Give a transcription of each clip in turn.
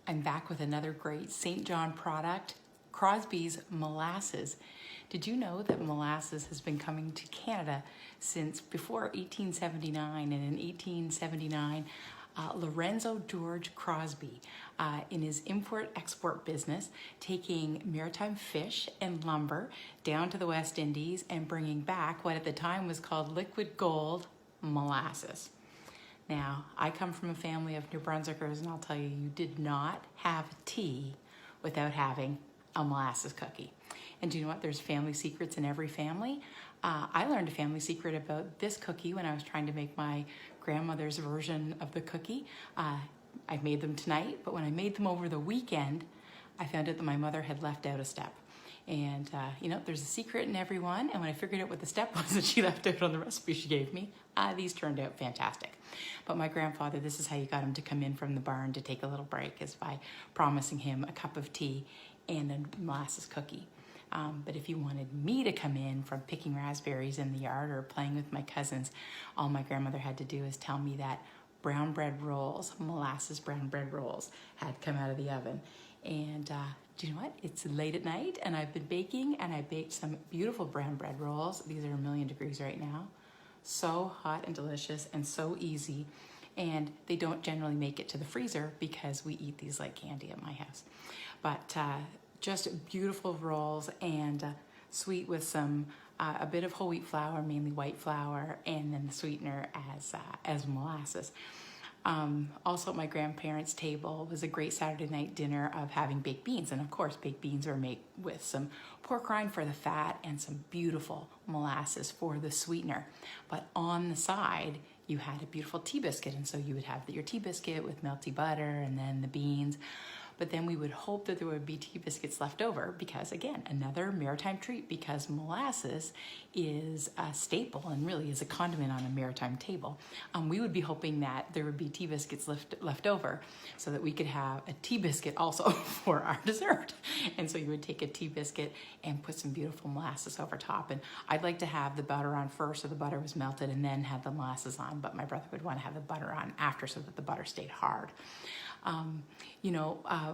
I'm back with another great St. John product, Crosby's Molasses. Did you know that molasses has been coming to Canada since before 1879? And in 1879, Lorenzo George Crosby, in his import-export business, taking maritime fish and lumber down to the West Indies and bringing back what at the time was called liquid gold, molasses. Now, I come from a family of New Brunswickers, and I'll tell you, you did not have tea without having a molasses cookie. And do you know what? There's family secrets in every family. I learned a family secret about this cookie when I was trying to make my grandmother's version of the cookie. I made them tonight, but when I made them over the weekend, I found out that my mother had left out a step. And there's a secret in everyone. And when I figured out what the step was that she left out on the recipe she gave me, these turned out fantastic. But my grandfather, this is how you got him to come in from the barn to take a little break, is by promising him a cup of tea and a molasses cookie. But if you wanted me to come in from picking raspberries in the yard or playing with my cousins, all my grandmother had to do is tell me that brown bread rolls, molasses brown bread rolls, had come out of the oven. And do you know what? It's late at night and I've been baking, and I baked some beautiful brown bread rolls. These are 1,000,000 degrees right now. So hot and delicious and so easy. And they don't generally make it to the freezer because we eat these like candy at my house. But just beautiful rolls, and sweet with some a bit of whole wheat flour, mainly white flour, and then the sweetener as molasses. Also at my grandparents' table was a great Saturday night dinner of having baked beans. And of course, baked beans are made with some pork rind for the fat and some beautiful molasses for the sweetener. But on the side, you had a beautiful tea biscuit. And so you would have your tea biscuit with melty butter and then the beans. But then we would hope that there would be tea biscuits left over because, again, another maritime treat, because molasses is a staple and really is a condiment on a maritime table. We would be hoping that there would be tea biscuits left over so that we could have a tea biscuit also for our dessert. And so you would take a tea biscuit and put some beautiful molasses over top. And I'd like to have the butter on first so the butter was melted and then have the molasses on, but my brother would want to have the butter on after so that the butter stayed hard.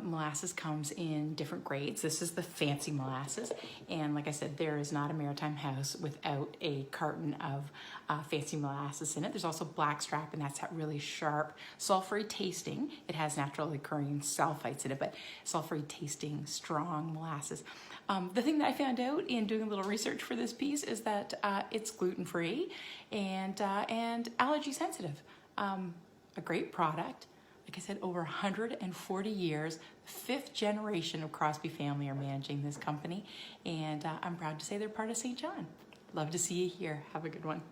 Molasses comes in different grades. This is the fancy molasses. And like I said, there is not a maritime house without a carton of fancy molasses in it. There's also blackstrap, and that's that really sharp, sulfury tasting. It has naturally occurring sulfites in it, but sulfury tasting, strong molasses. The thing that I found out in doing a little research for this piece is that it's gluten-free and allergy sensitive. A great product. Like I said, over 140 years, the 5th generation of Crosby family are managing this company, and I'm proud to say they're part of St. John. Love to see you here. Have a good one.